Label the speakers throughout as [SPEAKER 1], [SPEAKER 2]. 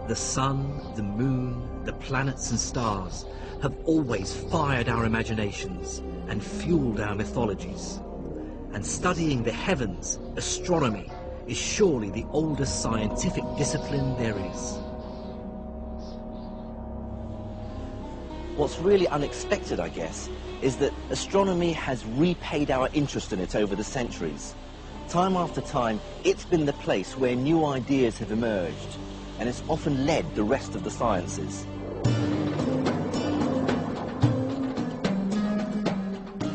[SPEAKER 1] The sun, the moon, the planets and stars have always fired our imaginations and fueled our mythologies. And studying the heavens, astronomy, is surely the oldest scientific discipline there is.
[SPEAKER 2] What's really unexpected, I guess, is that astronomy has repaid our interest in it over the centuries. Time after time, it's been the place where new ideas have emerged, and it's often led the rest of the sciences.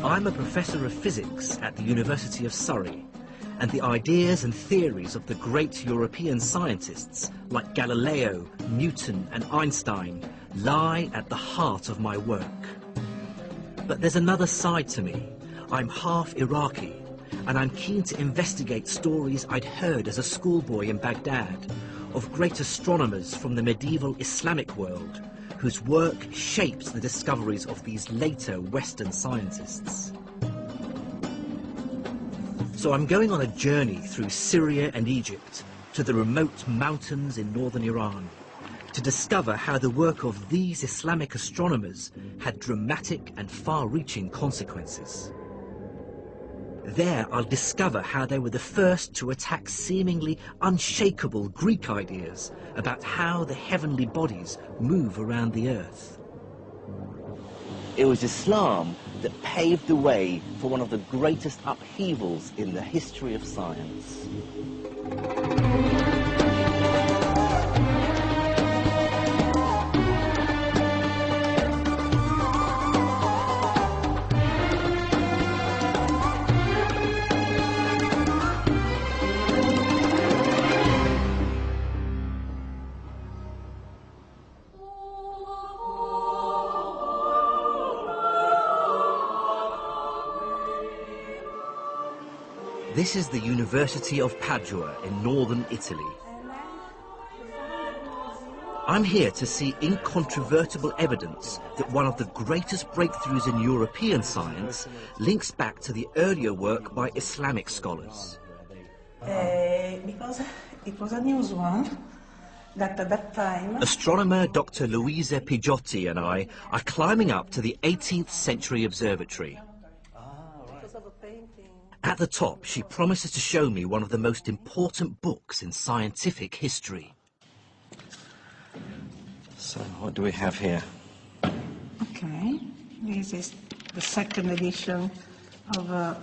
[SPEAKER 1] I'm a professor of physics at the University of Surrey, and the ideas and theories of the great European scientists like Galileo, Newton and Einstein lie at the heart of my work. But there's another side to me. I'm half Iraqi, and I'm keen to investigate stories I'd heard as a schoolboy in Baghdad of great astronomers from the medieval Islamic world whose work shaped the discoveries of these later Western scientists. So I'm going on a journey through Syria and Egypt to the remote mountains in northern Iran to discover how the work of these Islamic astronomers had dramatic and far-reaching consequences. There I'll discover how they were the first to attack seemingly unshakable Greek ideas about how the heavenly bodies move around the earth.
[SPEAKER 2] It was Islam that paved the way for one of the greatest upheavals in the history of science.
[SPEAKER 1] This is the University of Padua in northern Italy. I'm here to see incontrovertible evidence that one of the greatest breakthroughs in European science links back to the earlier work by Islamic scholars.
[SPEAKER 3] Because it was a news one that at that time...
[SPEAKER 1] Astronomer Dr. Luisa Pigiotti and I are climbing up to the 18th century observatory. At the top, she promises to show me one of the most important books in scientific history.
[SPEAKER 2] So, what do we have here?
[SPEAKER 3] Okay, this is the second edition of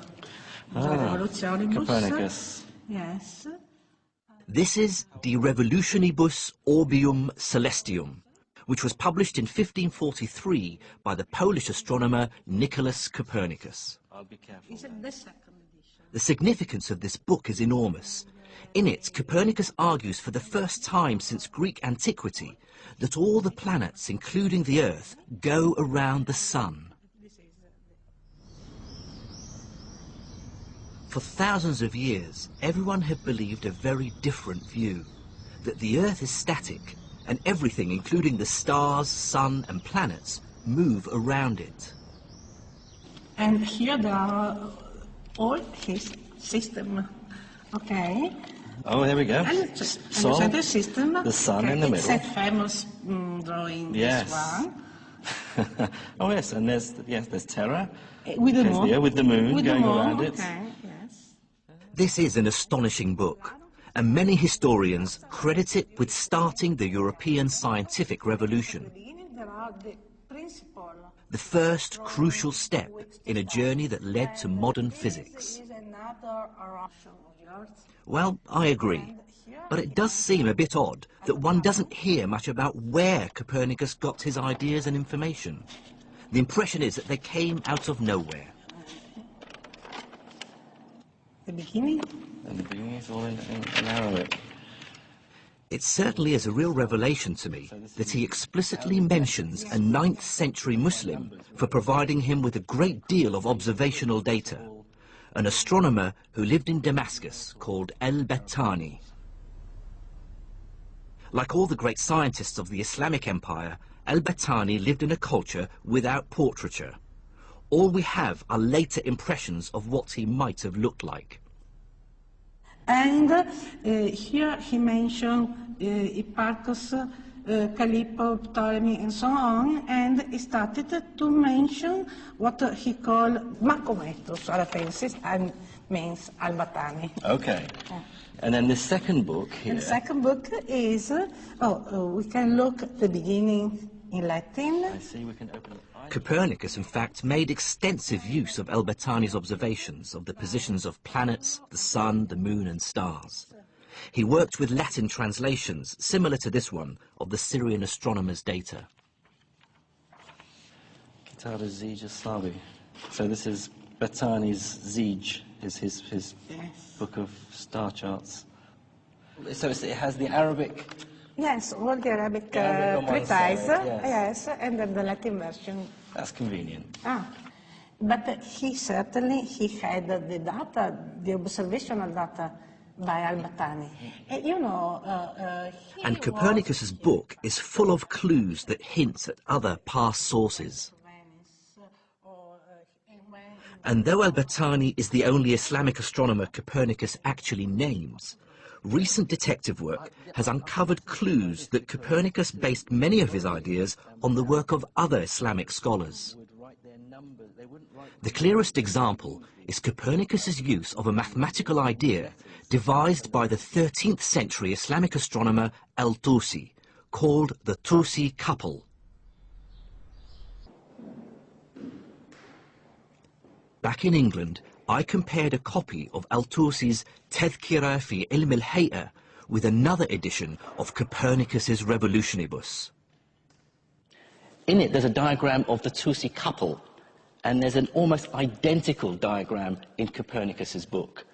[SPEAKER 3] Revolutionibus.
[SPEAKER 2] Copernicus.
[SPEAKER 3] Yes.
[SPEAKER 1] This is De Revolutionibus Orbium Celestium, which was published in 1543 by the Polish astronomer Nicholas Copernicus.
[SPEAKER 2] I'll be careful.
[SPEAKER 3] Is it the second?
[SPEAKER 1] The significance of this book is enormous. In it, Copernicus argues for the first time since Greek antiquity that all the planets, including the Earth, go around the Sun. For thousands of years, everyone had believed a very different view, that the Earth is static and everything, including the stars, sun and planets, move around it.
[SPEAKER 3] And here there are all his system. Okay.
[SPEAKER 2] Oh, there we go.
[SPEAKER 3] And
[SPEAKER 2] So,
[SPEAKER 3] the system.
[SPEAKER 2] the sun
[SPEAKER 3] okay.
[SPEAKER 2] in the
[SPEAKER 3] It's
[SPEAKER 2] middle.
[SPEAKER 3] a famous drawing.
[SPEAKER 2] Yes.
[SPEAKER 3] This one.
[SPEAKER 2] Oh yes, and there's Terra.
[SPEAKER 3] With the
[SPEAKER 2] There's
[SPEAKER 3] moon.
[SPEAKER 2] with the moon
[SPEAKER 3] With
[SPEAKER 2] going
[SPEAKER 3] the moon.
[SPEAKER 2] around it.
[SPEAKER 3] Okay. Yes.
[SPEAKER 1] This is an astonishing book, and many historians credit it with starting the European scientific revolution.
[SPEAKER 3] There are the principle.
[SPEAKER 1] The first crucial step in a journey that led to modern physics. Well, I agree, but it does seem a bit odd that one doesn't hear much about where Copernicus got his ideas and information. The impression is that they came out of nowhere.
[SPEAKER 3] The beginning?
[SPEAKER 2] And the beginning is all in Arabic.
[SPEAKER 1] It certainly is a real revelation to me that he explicitly mentions a 9th century Muslim for providing him with a great deal of observational data, an astronomer who lived in Damascus called Al-Biruni. Like all the great scientists of the Islamic Empire, Al-Biruni lived in a culture without portraiture. All we have are later impressions of what he might have looked like.
[SPEAKER 3] And here he mentioned Hipparchus, Calippo, Ptolemy, and so on, and he started to mention what he called Macometus, or a physicist, and means Al-Battani.
[SPEAKER 2] Okay. And then the second book here.
[SPEAKER 3] And the second book is, we can look at the beginning in Latin.
[SPEAKER 2] I see, we can open it.
[SPEAKER 1] Copernicus, in fact, made extensive use of Al-Battani's observations of the positions of planets, the sun, the moon, and stars. He worked with Latin translations, similar to this one, of the Syrian astronomers' data.
[SPEAKER 2] Kitab al-Zij al-Sabi. So this is Battani's Zij, his
[SPEAKER 3] Yes.
[SPEAKER 2] book of star charts. So it has the Arabic.
[SPEAKER 3] Yes, all the Arabic
[SPEAKER 2] Arabic on one
[SPEAKER 3] treatise,
[SPEAKER 2] side, yes.
[SPEAKER 3] yes, and then the Latin version.
[SPEAKER 2] That's convenient.
[SPEAKER 3] But he certainly had the data, the observational data by Al-Battani.
[SPEAKER 1] And Copernicus's book is full of clues that hints at other past sources. And though Al-Battani is the only Islamic astronomer Copernicus actually names, recent detective work has uncovered clues that Copernicus based many of his ideas on the work of other Islamic scholars. The clearest example is Copernicus's use of a mathematical idea devised by the 13th century Islamic astronomer Al-Tusi, called the Tusi couple. Back in England, I compared a copy of Al-Tusi's Tadhkira fi Ilm al-Haytham with another edition of Copernicus's Revolutionibus.
[SPEAKER 2] In it, there's a diagram of the Tusi couple, and there's an almost identical diagram in Copernicus's book,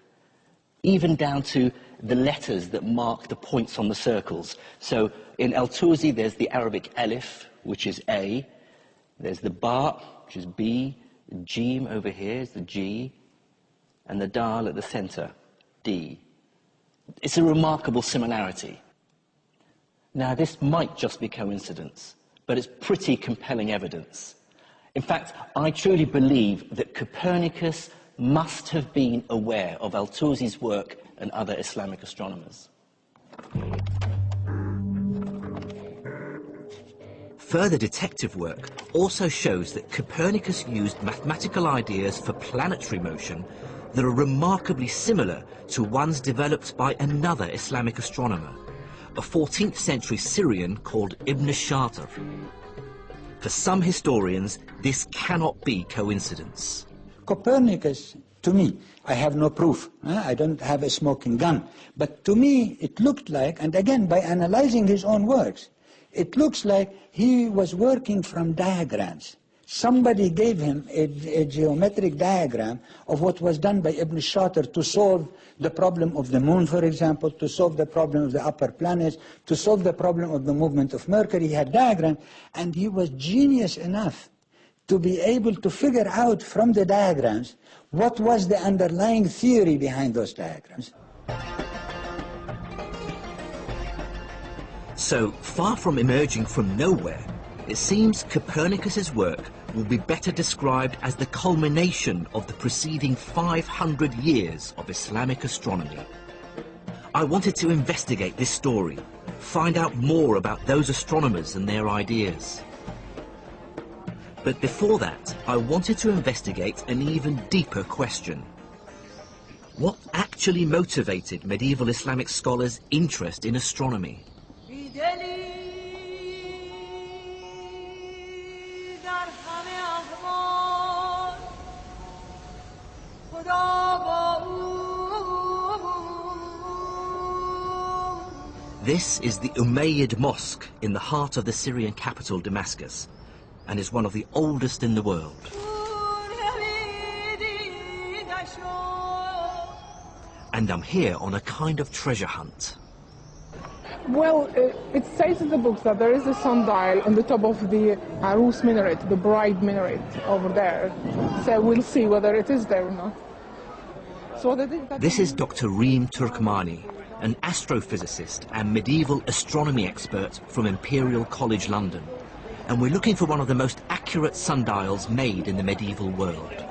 [SPEAKER 2] even down to the letters that mark the points on the circles. So in Al-Tusi, there's the Arabic alif, which is A, there's the ba, which is B, the Jim over here is the G, and the Dal at the center, D. It's a remarkable similarity. Now, this might just be coincidence, but it's pretty compelling evidence. In fact, I truly believe that Copernicus must have been aware of Al-Tusi's work and other Islamic astronomers.
[SPEAKER 1] Further detective work also shows that Copernicus used mathematical ideas for planetary motion that are remarkably similar to ones developed by another Islamic astronomer, a 14th century Syrian called Ibn Shatir. For some historians, this cannot be coincidence.
[SPEAKER 4] Copernicus, to me, I have no proof, I don't have a smoking gun, but to me it looked like, and again by analyzing his own works, it looks like he was working from diagrams. Somebody gave him a geometric diagram of what was done by Ibn Shatir to solve the problem of the moon, for example, to solve the problem of the upper planets, to solve the problem of the movement of Mercury. He had diagrams, and he was genius enough to be able to figure out from the diagrams what was the underlying theory behind those diagrams.
[SPEAKER 1] So, far from emerging from nowhere, it seems Copernicus's work will be better described as the culmination of the preceding 500 years of Islamic astronomy. I wanted to investigate this story, find out more about those astronomers and their ideas. But before that, I wanted to investigate an even deeper question. What actually motivated medieval Islamic scholars' interest in astronomy? This is the Umayyad Mosque in the heart of the Syrian capital Damascus, and is one of the oldest in the world. And I'm here on a kind of treasure hunt.
[SPEAKER 5] Well, it says in the books that there is a sundial on the top of the Arus minaret, the bride minaret over there. So we'll see whether it is there or not. So
[SPEAKER 1] this is Dr. Reem Turkmani, an astrophysicist and medieval astronomy expert from Imperial College London. And we're looking for one of the most accurate sundials made in the medieval world.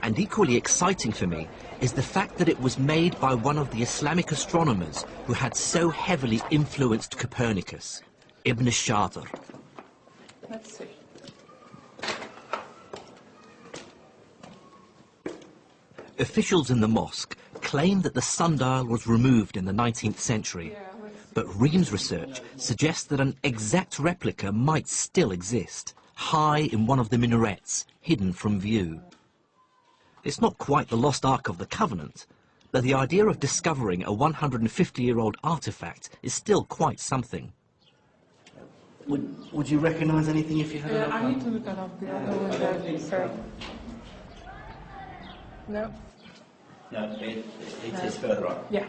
[SPEAKER 1] And equally exciting for me is the fact that it was made by one of the Islamic astronomers who had so heavily influenced Copernicus, Ibn Shatir.
[SPEAKER 5] Let's see.
[SPEAKER 1] Officials in the mosque claim that the sundial was removed in the 19th century, but Ream's research suggests that an exact replica might still exist, high in one of the minarets, hidden from view. It's not quite the lost Ark of the Covenant, but the idea of discovering a 150-year-old artifact is still quite something.
[SPEAKER 2] Would you recognise anything if you had a look?
[SPEAKER 5] I need to look at the other one there, sir. No?
[SPEAKER 2] No, it is further up.
[SPEAKER 5] Yeah.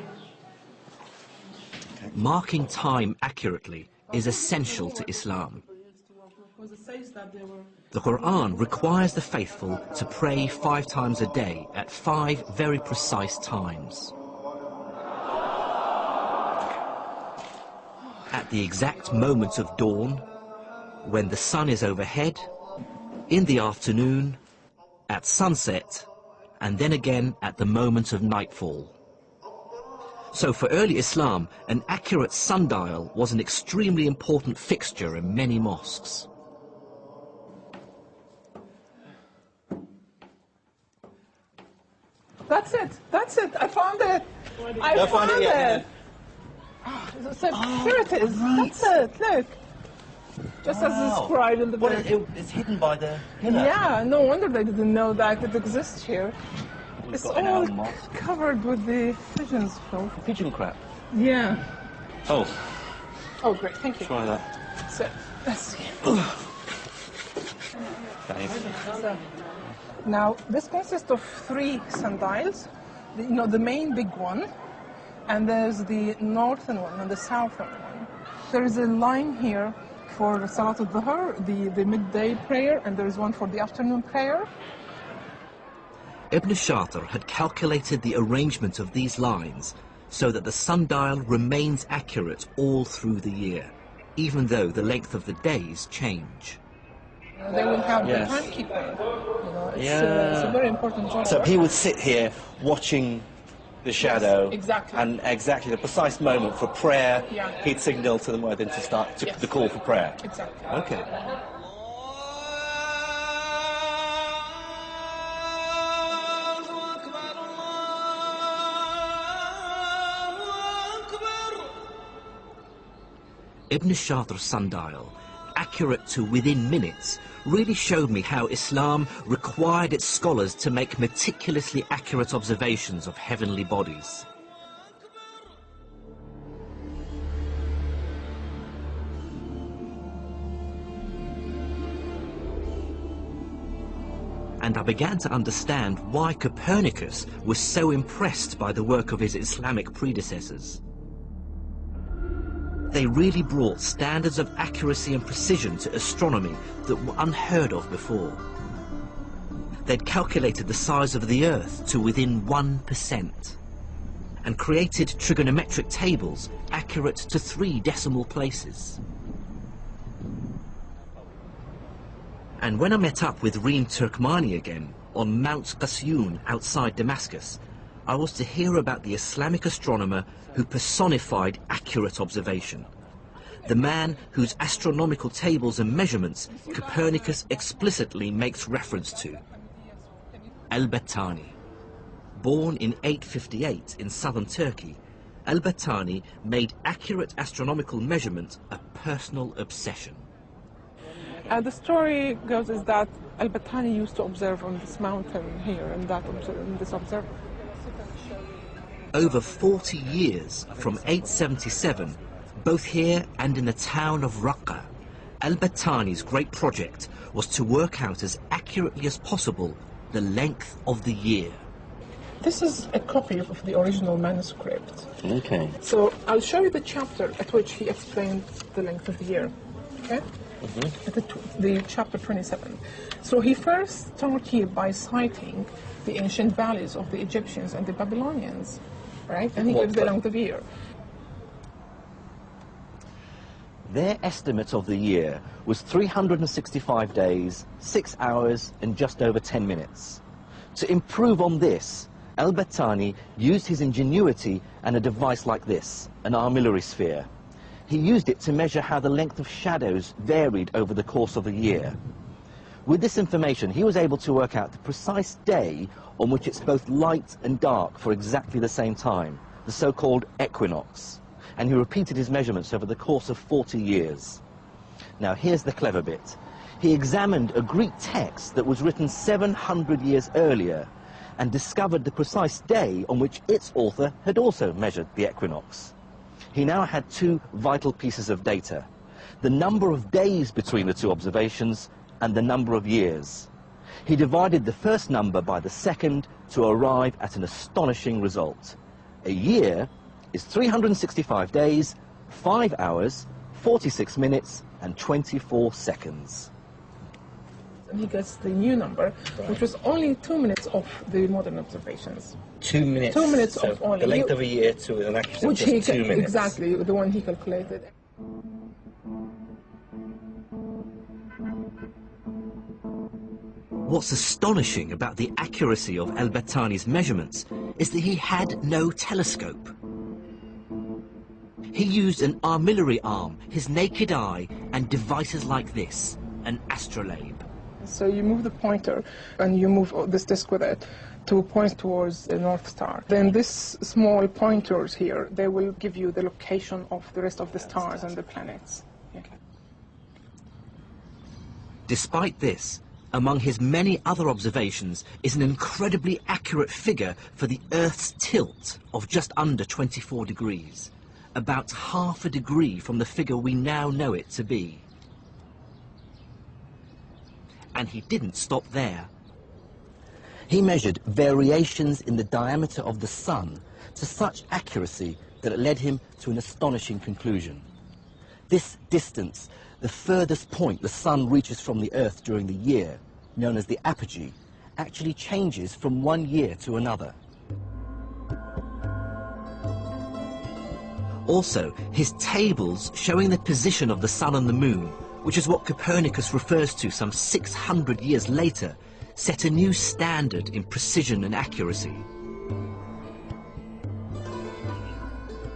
[SPEAKER 1] Marking time accurately is essential to Islam. The Quran requires the faithful to pray 5 times a day at 5 very precise times. At the exact moment of dawn, when the sun is overhead, in the afternoon, at sunset, and then again at the moment of nightfall. So for early Islam, an accurate sundial was an extremely important fixture in many mosques.
[SPEAKER 5] That's it, I found it. I found it.
[SPEAKER 2] Yeah.
[SPEAKER 5] Here it is,
[SPEAKER 2] right.
[SPEAKER 5] That's it, look. Just as described in the book.
[SPEAKER 2] It's hidden by the pillar.
[SPEAKER 5] Yeah, no wonder they didn't know that it exists here.
[SPEAKER 2] We've
[SPEAKER 5] It's
[SPEAKER 2] got an
[SPEAKER 5] all
[SPEAKER 2] owl mosque.
[SPEAKER 5] covered with the pigeons, Phil.
[SPEAKER 2] Pigeon crap.
[SPEAKER 5] Yeah.
[SPEAKER 2] Oh,
[SPEAKER 5] Oh, great, thank you.
[SPEAKER 2] try that.
[SPEAKER 5] So, let's see.
[SPEAKER 2] Dave.
[SPEAKER 5] Now, this consists of 3 sundials. The main big one, and there's the northern one and the southern one. There is a line here for Salat al-Dhuhr, the midday prayer, and there is one for the afternoon prayer.
[SPEAKER 1] Ibn Shatir had calculated the arrangement of these lines so that the sundial remains accurate all through the year, even though the length of the days change.
[SPEAKER 5] They will have
[SPEAKER 2] Yes.
[SPEAKER 5] the timekeeper. It's
[SPEAKER 2] Yeah.
[SPEAKER 5] a very important job.
[SPEAKER 2] So he would sit here watching the shadow,
[SPEAKER 5] exactly.
[SPEAKER 2] and exactly the precise moment for prayer,
[SPEAKER 5] Yeah.
[SPEAKER 2] he'd signal to the muezzin to start
[SPEAKER 5] Yes.
[SPEAKER 2] the call for prayer.
[SPEAKER 5] Exactly.
[SPEAKER 2] Okay.
[SPEAKER 1] Ibn Shatir's sundial, accurate to within minutes, really showed me how Islam required its scholars to make meticulously accurate observations of heavenly bodies. And I began to understand why Copernicus was so impressed by the work of his Islamic predecessors. They really brought standards of accuracy and precision to astronomy that were unheard of before. They'd calculated the size of the Earth to within 1% and created trigonometric tables accurate to 3 decimal places. And when I met up with Reem Turkmani again on Mount Qasyun outside Damascus, I was to hear about the Islamic astronomer who personified accurate observation, the man whose astronomical tables and measurements Copernicus explicitly makes reference to, Al-Battani. Born in 858 in southern Turkey, Al-Battani made accurate astronomical measurement a personal obsession.
[SPEAKER 5] The story goes is that Al-Battani used to observe on this mountain here, in this observatory.
[SPEAKER 1] Over 40 years, from 877, both here and in the town of Raqqa, Al-Battani's great project was to work out as accurately as possible the length of the year.
[SPEAKER 5] This is a copy of the original manuscript.
[SPEAKER 2] Okay.
[SPEAKER 5] So I'll show you the chapter at which he explained the length of the year. Okay? The chapter 27. So he first started here by citing the ancient values of the Egyptians and the Babylonians, right? And he gives the length of the year.
[SPEAKER 2] Their estimate of the year was 365 days, 6 hours, and just over 10 minutes. To improve on this, Al-Battani used his ingenuity and a device like this, an armillary sphere. He used it to measure how the length of shadows varied over the course of a year. With this information, he was able to work out the precise day on which it's both light and dark for exactly the same time, the so-called equinox. And he repeated his measurements over the course of 40 years. Now, here's the clever bit. He examined a Greek text that was written 700 years earlier and discovered the precise day on which its author had also measured the equinox. He now had two vital pieces of data: the number of days between the two observations and the number of years. He divided the first number by the second to arrive at an astonishing result. A year is 365 days, 5 hours, 46 minutes, and 24 seconds.
[SPEAKER 5] And he gets the new number, which was only 2 minutes off the modern observations.
[SPEAKER 2] 2 minutes?
[SPEAKER 5] 2 minutes
[SPEAKER 2] so
[SPEAKER 5] off only.
[SPEAKER 2] The length of a year to an accuracy of just 2 minutes.
[SPEAKER 5] Exactly, the one he calculated.
[SPEAKER 1] What's astonishing about the accuracy of Al-Battani's measurements is that he had no telescope. He used an armillary arm, his naked eye, and devices like this, an astrolabe.
[SPEAKER 5] So you move the pointer and you move this disc with it to point towards the North Star. Then these small pointers here, they will give you the location of the rest of the stars and the planets. Yeah.
[SPEAKER 1] Despite this, among his many other observations is an incredibly accurate figure for the Earth's tilt of just under 24 degrees, about half a degree from the figure we now know it to be. And he didn't stop there.
[SPEAKER 2] He measured variations in the diameter of the sun to such accuracy that it led him to an astonishing conclusion. This distance, the furthest point the sun reaches from the Earth during the year, known as the apogee, actually changes from one year to another.
[SPEAKER 1] Also, his tables showing the position of the sun and the moon, which is what Copernicus refers to some 600 years later, set a new standard in precision and accuracy.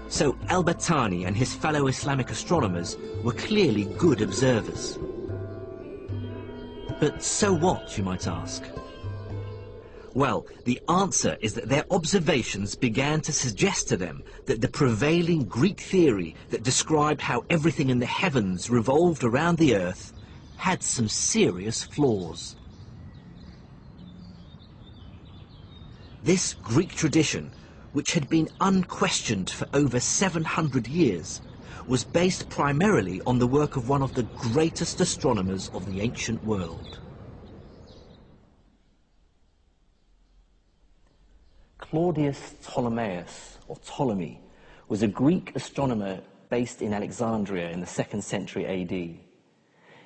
[SPEAKER 1] So Al-Battani and his fellow Islamic astronomers were clearly good observers. But so what, you might ask? Well, the answer is that their observations began to suggest to them that the prevailing Greek theory that described how everything in the heavens revolved around the Earth had some serious flaws. This Greek tradition, which had been unquestioned for over 700 years, was based primarily on the work of one of the greatest astronomers of the ancient world.
[SPEAKER 2] Claudius Ptolemaeus, or Ptolemy, was a Greek astronomer based in Alexandria in the 2nd century AD.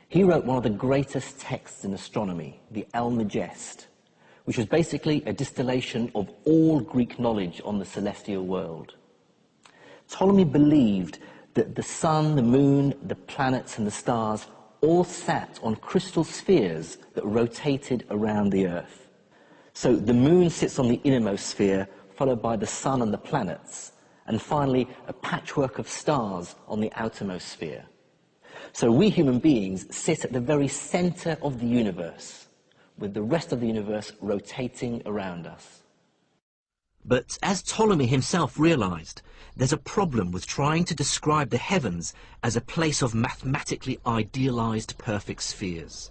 [SPEAKER 2] He wrote one of the greatest texts in astronomy, the Almagest, which was basically a distillation of all Greek knowledge on the celestial world. Ptolemy believed that the sun, the moon, the planets and the stars all sat on crystal spheres that rotated around the Earth. So the moon sits on the innermost sphere, followed by the sun and the planets, and finally a patchwork of stars on the outermost sphere. So we human beings sit at the very center of the universe, with the rest of the universe rotating around us.
[SPEAKER 1] But as Ptolemy himself realized, there's a problem with trying to describe the heavens as a place of mathematically idealized perfect spheres.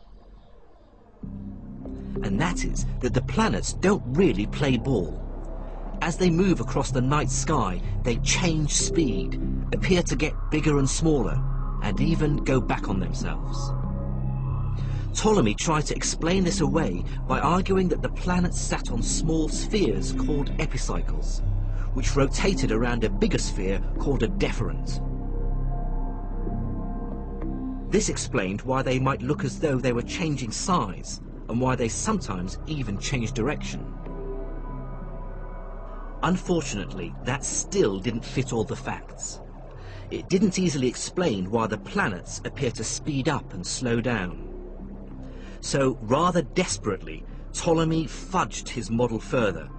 [SPEAKER 1] And that is that the planets don't really play ball. As they move across the night sky, they change speed, appear to get bigger and smaller, and even go back on themselves. Ptolemy tried to explain this away by arguing that the planets sat on small spheres called epicycles, which rotated around a bigger sphere called a deferent. This explained why they might look as though they were changing size, and why they sometimes even change direction. Unfortunately, that still didn't fit all the facts. It didn't easily explain why the planets appear to speed up and slow down. So, rather desperately, Ptolemy fudged his model further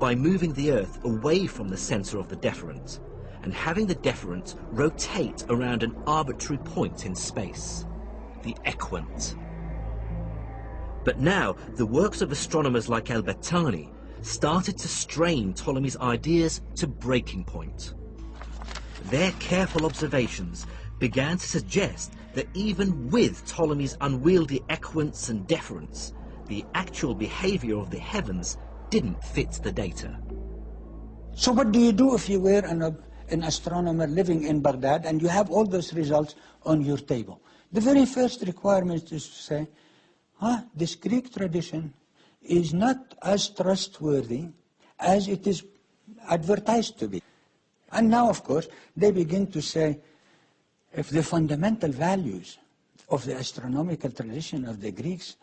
[SPEAKER 1] by moving the Earth away from the centre of the deferent and having the deferent rotate around an arbitrary point in space, the equant. But now, the works of astronomers like al-Biruni started to strain Ptolemy's ideas to breaking point. Their careful observations began to suggest that even with Ptolemy's unwieldy equants and deferents, the actual behaviour of the heavens didn't fit the data.
[SPEAKER 4] So what do you do if you were an astronomer living in Baghdad and you have all those results on your table? The very first requirement is to say, this Greek tradition is not as trustworthy as it is advertised to be. And now, of course, they begin to say, if the fundamental values of the astronomical tradition of the Greeks,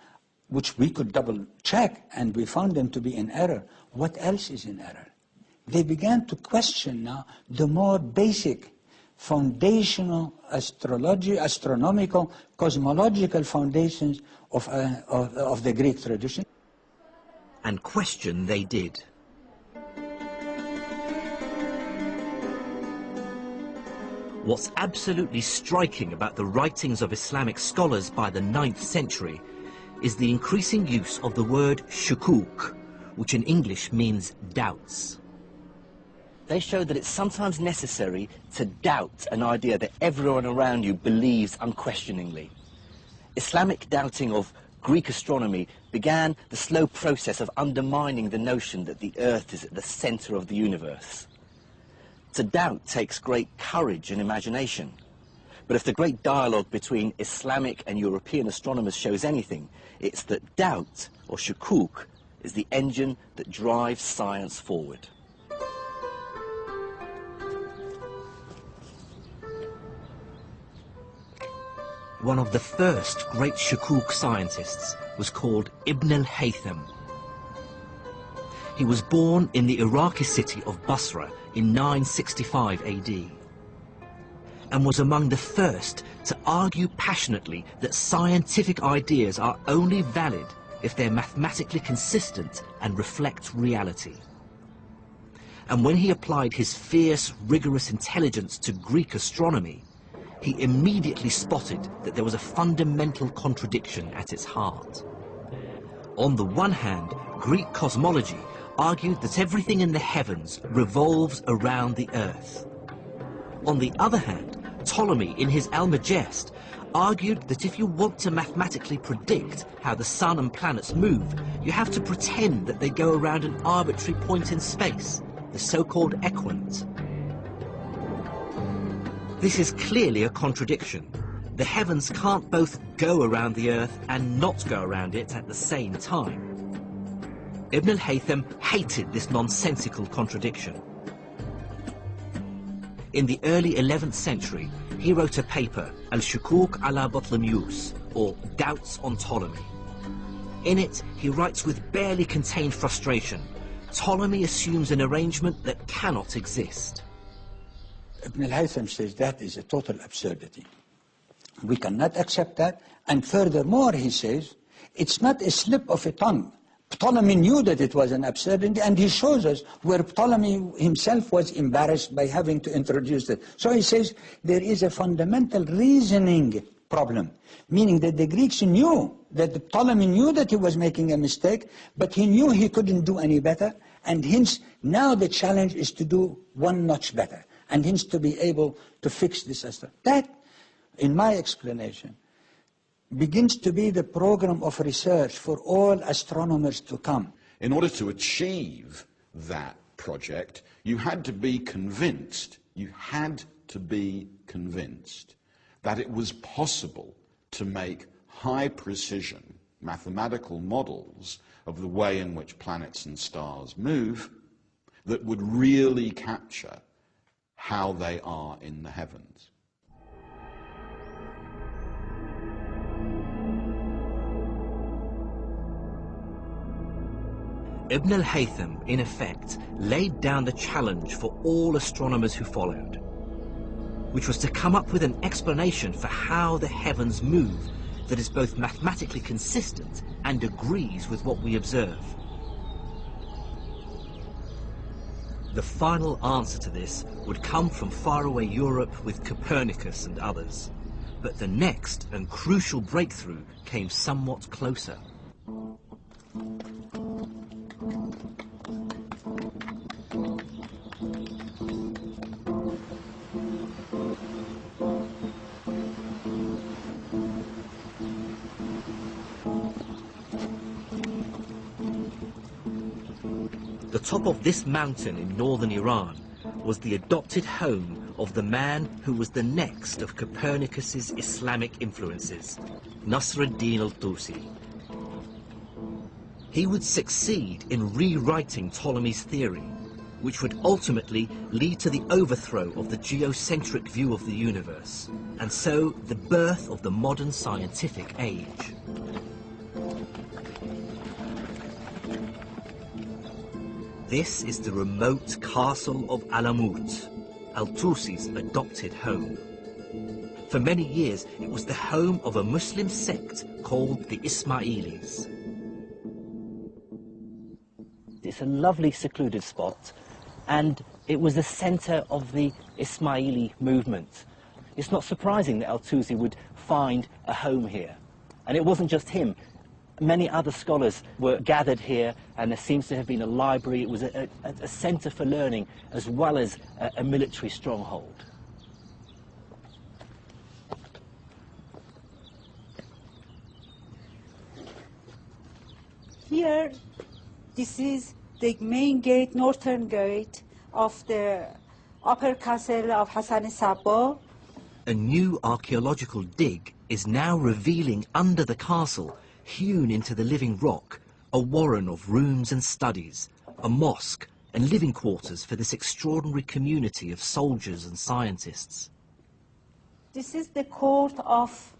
[SPEAKER 4] which we could double check and we found them to be in error, what else is in error? They began to question now the more basic foundational astronomical, cosmological foundations of the Greek tradition.
[SPEAKER 1] And question they did. What's absolutely striking about the writings of Islamic scholars by the 9th century is the increasing use of the word shukuk, which in English means doubts.
[SPEAKER 2] They show that it's sometimes necessary to doubt an idea that everyone around you believes unquestioningly. Islamic doubting of Greek astronomy began the slow process of undermining the notion that the Earth is at the centre of the universe. To doubt takes great courage and imagination. But if the great dialogue between Islamic and European astronomers shows anything, it's that doubt, or shukuk, is the engine that drives science forward.
[SPEAKER 1] One of the first great shukuk scientists was called Ibn al-Haytham. He was born in the Iraqi city of Basra in 965 AD and was among the first to argue passionately that scientific ideas are only valid if they're mathematically consistent and reflect reality. And when he applied his fierce, rigorous intelligence to Greek astronomy, he immediately spotted that there was a fundamental contradiction at its heart. On the one hand, Greek cosmology argued that everything in the heavens revolves around the Earth. On the other hand, Ptolemy, in his Almagest, argued that if you want to mathematically predict how the sun and planets move, you have to pretend that they go around an arbitrary point in space, the so-called equant. This is clearly a contradiction. The heavens can't both go around the Earth and not go around it at the same time. Ibn al-Haytham hated this nonsensical contradiction. In the early 11th century, he wrote a paper, Al-Shukuk ala Ptolemyus, or Doubts on Ptolemy. In it, he writes with barely contained frustration, Ptolemy assumes an arrangement that cannot exist.
[SPEAKER 4] Ibn al-Haytham says that is a total absurdity. We cannot accept that, and furthermore, he says, it's not a slip of a tongue. Ptolemy knew that it was an absurdity, and he shows us where Ptolemy himself was embarrassed by having to introduce it. So he says there is a fundamental reasoning problem, meaning that the Greeks knew that Ptolemy knew that he was making a mistake, but he knew he couldn't do any better, and hence now the challenge is to do one notch better, and hence to be able to fix this. That, in my explanation, begins to be the program of research for all astronomers to come.
[SPEAKER 6] In order to achieve that project, you had to be convinced that it was possible to make high precision mathematical models of the way in which planets and stars move that would really capture how they are in the heavens.
[SPEAKER 1] Ibn al-Haytham, in effect, laid down the challenge for all astronomers who followed, which was to come up with an explanation for how the heavens move that is both mathematically consistent and agrees with what we observe. The final answer to this would come from faraway Europe with Copernicus and others. But the next and crucial breakthrough came somewhat closer. The top of this mountain in northern Iran was the adopted home of the man who was the next of Copernicus's Islamic influences, Nasr ad-Din al-Tusi. He would succeed in rewriting Ptolemy's theory, which would ultimately lead to the overthrow of the geocentric view of the universe, and so the birth of the modern scientific age. This is the remote castle of Alamut, Al-Tusi's adopted home. For many years, it was the home of a Muslim sect called the Ismailis.
[SPEAKER 2] It's a lovely secluded spot, and it was the center of the Ismaili movement. It's not surprising that Al-Tusi would find a home here. And it wasn't just him. Many other scholars were gathered here, and there seems to have been a library. It was a center for learning as well as a military stronghold.
[SPEAKER 7] Here, this is the main gate, northern gate of the upper castle of Hassan Sabba.
[SPEAKER 1] A new archaeological dig is now revealing under the castle, hewn into the living rock, a warren of rooms and studies, a mosque and living quarters for this extraordinary community of soldiers and scientists.
[SPEAKER 7] This is the court of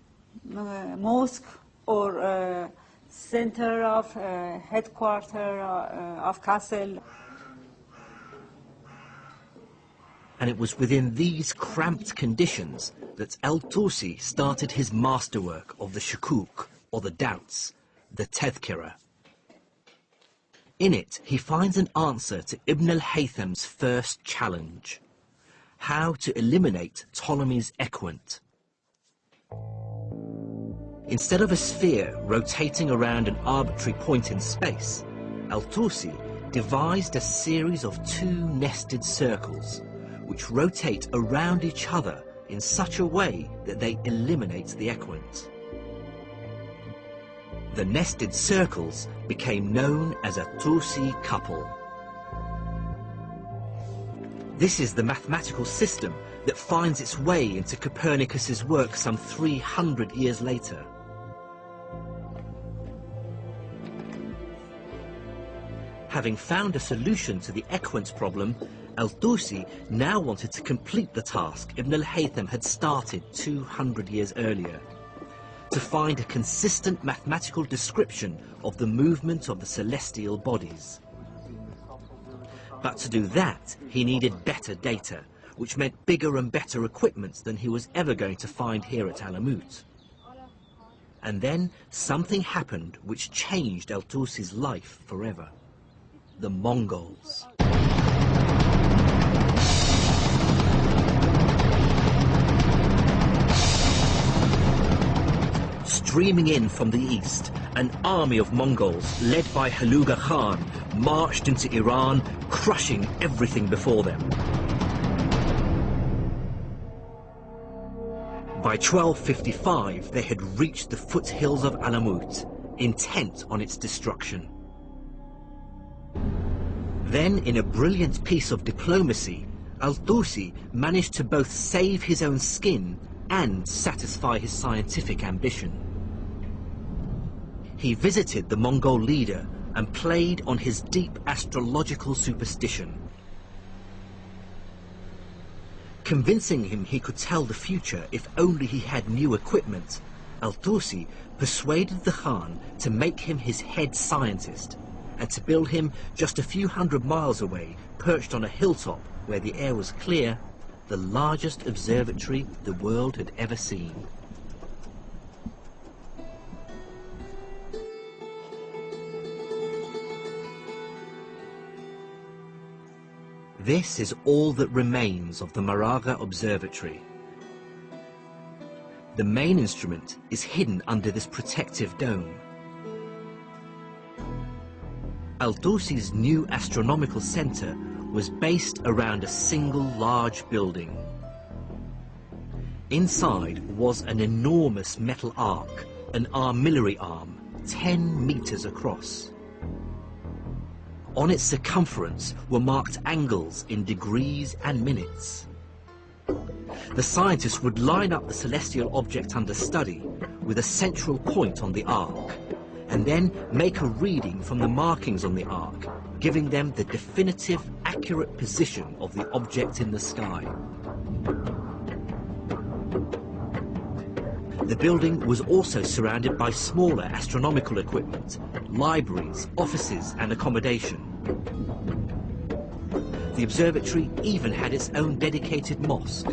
[SPEAKER 7] mosque or center of headquarter of castle.
[SPEAKER 1] And it was within these cramped conditions that Al-Tusi started his masterwork of the Shukuk, or the doubts, the Tadhkirah. In it, he finds an answer to Ibn al-Haytham's first challenge: how to eliminate Ptolemy's equant. Instead of a sphere rotating around an arbitrary point in space, Al-Tusi devised a series of two nested circles, which rotate around each other in such a way that they eliminate the equant. The nested circles became known as a Tusi couple. This is the mathematical system that finds its way into Copernicus's work some 300 years later. Having found a solution to the equant problem, Al-Tusi now wanted to complete the task Ibn al-Haytham had started 200 years earlier: to find a consistent mathematical description of the movement of the celestial bodies. But to do that, he needed better data, which meant bigger and better equipment than he was ever going to find here at Alamut. And then something happened which changed Al-Tusi's life forever: the Mongols. Streaming in from the east, an army of Mongols, led by Haluga Khan, marched into Iran, crushing everything before them. By 1255, they had reached the foothills of Alamut, intent on its destruction. Then, in a brilliant piece of diplomacy, Al-Tusi managed to both save his own skin and satisfy his scientific ambition. He visited the Mongol leader and played on his deep astrological superstition. Convincing him he could tell the future if only he had new equipment, Al-Tusi persuaded the Khan to make him his head scientist and to build him just a few hundred miles away, perched on a hilltop where the air was clear, the largest observatory the world had ever seen. This is all that remains of the Maraga Observatory. The main instrument is hidden under this protective dome. Al-Tusi's new astronomical center was based around a single large building. Inside was an enormous metal arc, an armillary arm, 10 meters across. On its circumference were marked angles in degrees and minutes. The scientists would line up the celestial object under study with a central point on the arc, and then make a reading from the markings on the arc, giving them the definitive, accurate position of the object in the sky. The building was also surrounded by smaller astronomical equipment, libraries, offices, and accommodation. The observatory even had its own dedicated mosque.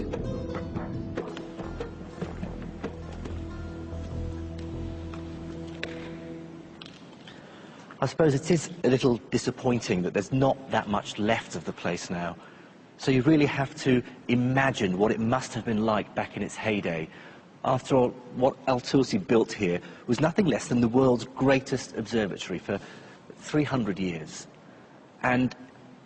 [SPEAKER 2] I suppose it is a little disappointing that there's not that much left of the place now. So you really have to imagine what it must have been like back in its heyday. After all, what Al-Tusi built here was nothing less than the world's greatest observatory for 300 years. And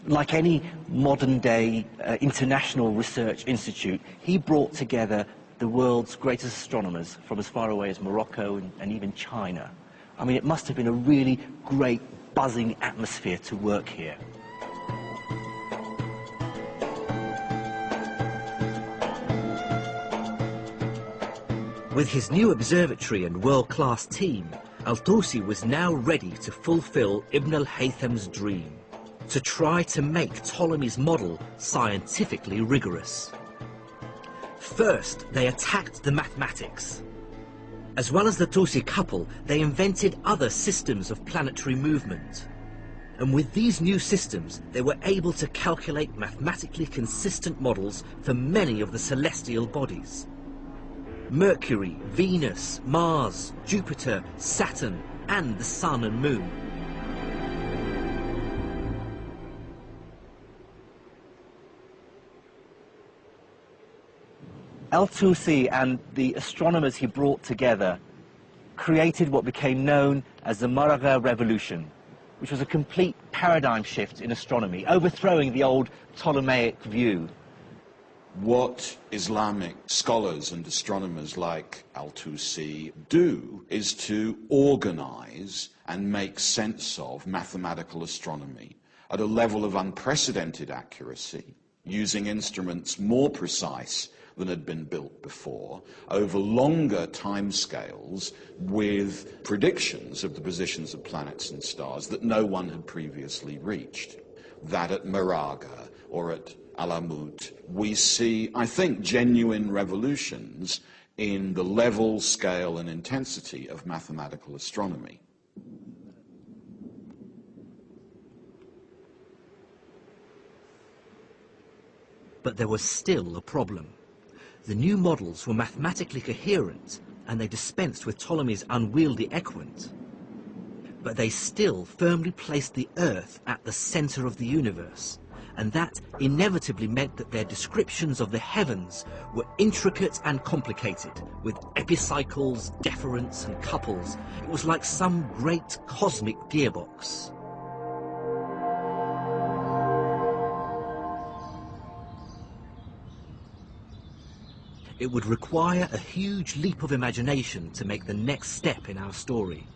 [SPEAKER 2] like any modern-day international research institute, he brought together the world's greatest astronomers from as far away as Morocco and even China. I mean, it must have been a really great, buzzing atmosphere to work here.
[SPEAKER 1] With his new observatory and world-class team, Al-Tusi was now ready to fulfill Ibn al-Haytham's dream, to try to make Ptolemy's model scientifically rigorous. First, they attacked the mathematics. As well as the Tusi couple, they invented other systems of planetary movement. And with these new systems, they were able to calculate mathematically consistent models for many of the celestial bodies. Mercury, Venus, Mars, Jupiter, Saturn, and the Sun and Moon.
[SPEAKER 2] Al-Tusi and the astronomers he brought together created what became known as the Maraga Revolution, which was a complete paradigm shift in astronomy, overthrowing the old Ptolemaic view.
[SPEAKER 6] What Islamic scholars and astronomers like Al-Tusi do is to organize and make sense of mathematical astronomy at a level of unprecedented accuracy, using instruments more precise than had been built before, over longer timescales, with predictions of the positions of planets and stars that no one had previously reached. That at Maraga or at Alamut, we see, I think, genuine revolutions in the level, scale, and intensity of mathematical astronomy.
[SPEAKER 1] But there was still a problem. The new models were mathematically coherent, and they dispensed with Ptolemy's unwieldy equant. But they still firmly placed the Earth at the center of the universe, and that inevitably meant that their descriptions of the heavens were intricate and complicated, with epicycles, deferents, and couples. It was like some great cosmic gearbox. It would require a huge leap of imagination to make the next step in our story.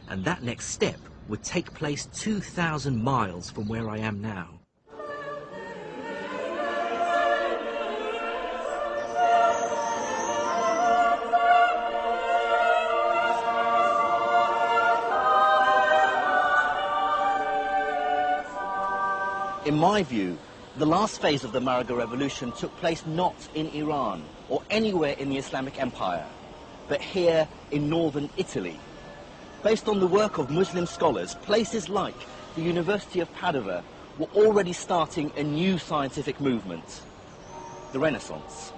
[SPEAKER 1] And that next step would take place 2,000 miles from where I am now.
[SPEAKER 2] In my view, the last phase of the Maraga Revolution took place not in Iran or anywhere in the Islamic Empire, but here in northern Italy. Based on the work of Muslim scholars, places like the University of Padua were already starting a new scientific movement, the Renaissance.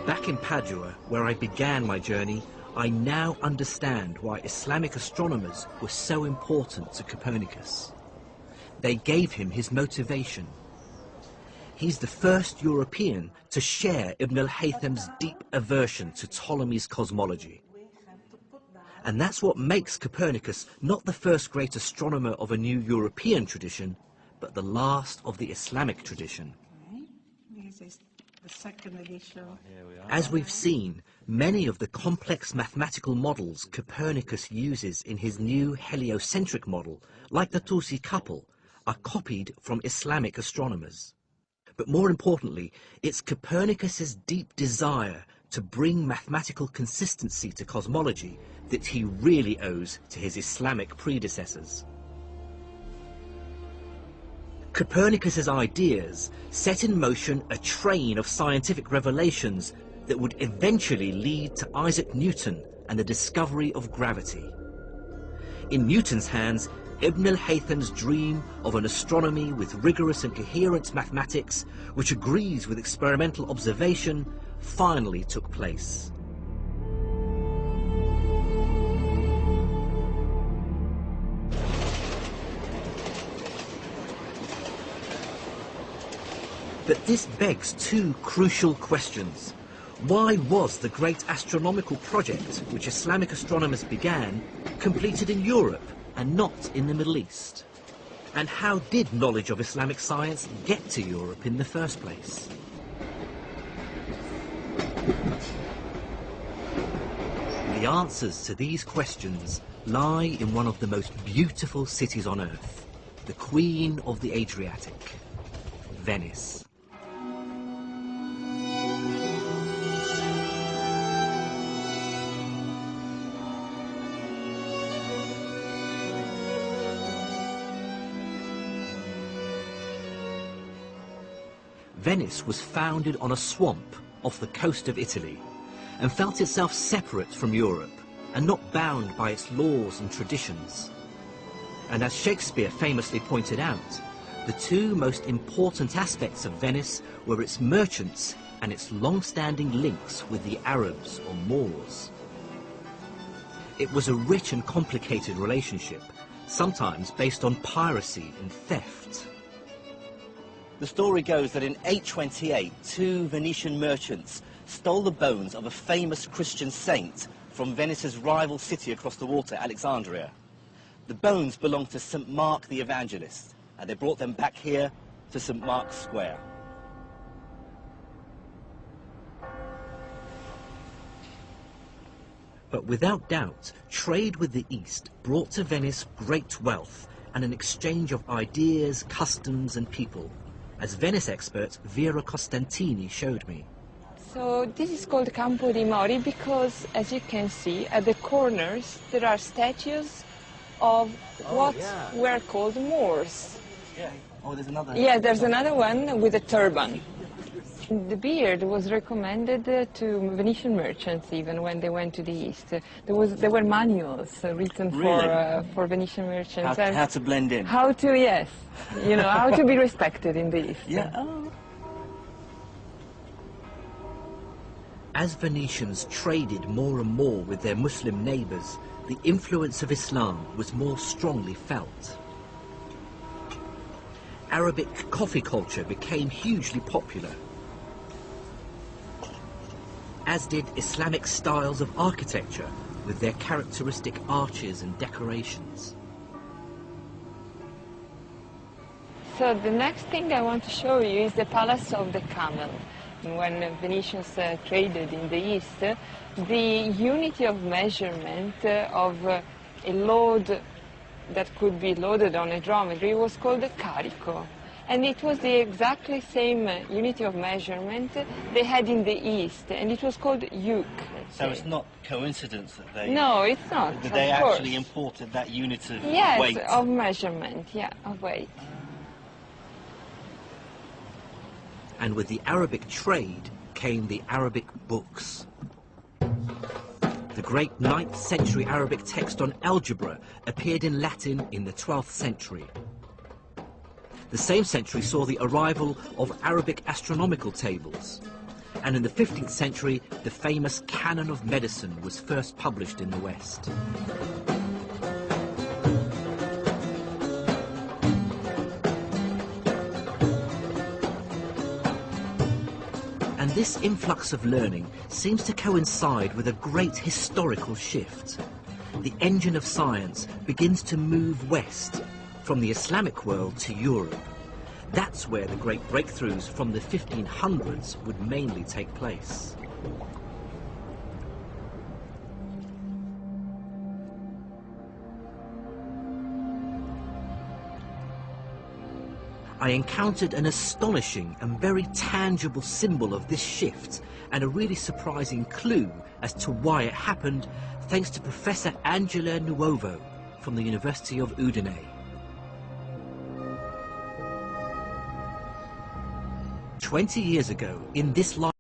[SPEAKER 1] Back in Padua, where I began my journey, I now understand why Islamic astronomers were so important to Copernicus. They gave him his motivation. He's the first European to share Ibn al-Haytham's deep aversion to Ptolemy's cosmology. And that's what makes Copernicus not the first great astronomer of a new European tradition, but the last of the Islamic tradition.
[SPEAKER 3] This is the second edition.
[SPEAKER 1] As we've seen, many of the complex mathematical models Copernicus uses in his new heliocentric model, like the Tusi couple, are copied from Islamic astronomers. But more importantly, it's Copernicus's deep desire to bring mathematical consistency to cosmology that he really owes to his Islamic predecessors. Copernicus's ideas set in motion a train of scientific revelations that would eventually lead to Isaac Newton and the discovery of gravity. In Newton's hands, Ibn al-Haytham's dream of an astronomy with rigorous and coherent mathematics, which agrees with experimental observation, finally took place. But this begs two crucial questions. Why was the great astronomical project which Islamic astronomers began completed in Europe and not in the Middle East? And how did knowledge of Islamic science get to Europe in the first place? The answers to these questions lie in one of the most beautiful cities on earth, the Queen of the Adriatic, Venice. Venice was founded on a swamp off the coast of Italy and felt itself separate from Europe and not bound by its laws and traditions. And as Shakespeare famously pointed out, the two most important aspects of Venice were its merchants and its long-standing links with the Arabs or Moors. It was a rich and complicated relationship, sometimes based on piracy and theft.
[SPEAKER 2] The story goes that in 828, two Venetian merchants stole the bones of a famous Christian saint from Venice's rival city across the water, Alexandria. The bones belonged to St. Mark the Evangelist, and they brought them back here to St. Mark's Square.
[SPEAKER 1] But without doubt, trade with the East brought to Venice great wealth and an exchange of ideas, customs and people, as Venice expert Vera Costantini showed me.
[SPEAKER 8] So this is called Campo dei Mori because, as you can see, at the corners there are statues of what were called Moors.
[SPEAKER 2] Yeah. Oh, there's another.
[SPEAKER 8] Yeah, there's another one with a turban. The beard was recommended to Venetian merchants even when they went to the East. There were manuals written for Venetian merchants.
[SPEAKER 2] How to blend in.
[SPEAKER 8] How to, yes, how to be respected in the East.
[SPEAKER 2] Yeah. Oh.
[SPEAKER 1] As Venetians traded more and more with their Muslim neighbours, the influence of Islam was more strongly felt. Arabic coffee culture became hugely popular, as did Islamic styles of architecture with their characteristic arches and decorations.
[SPEAKER 8] So the next thing I want to show you is the Palace of the Camel. When Venetians traded in the East, the unity of measurement of a load that could be loaded on a dromedary was called a carico. And it was the exactly same unity of measurement they had in the East, and it was called yoke.
[SPEAKER 2] So it's not coincidence that they...
[SPEAKER 8] No, it's not.
[SPEAKER 2] That they actually imported that unit of weight.
[SPEAKER 8] Yes, of measurement, of weight.
[SPEAKER 1] And with the Arabic trade came the Arabic books. The great 9th century Arabic text on algebra appeared in Latin in the 12th century. The same century saw the arrival of Arabic astronomical tables. and in the 15th century, the famous Canon of Medicine was first published in the West. And this influx of learning seems to coincide with a great historical shift. The engine of science begins to move west, from the Islamic world to Europe. That's where the great breakthroughs from the 1500s would mainly take place. I encountered an astonishing and very tangible symbol of this shift, and a really surprising clue as to why it happened, thanks to Professor Angela Nuovo from the University of Udine. "20 years ago, in this library,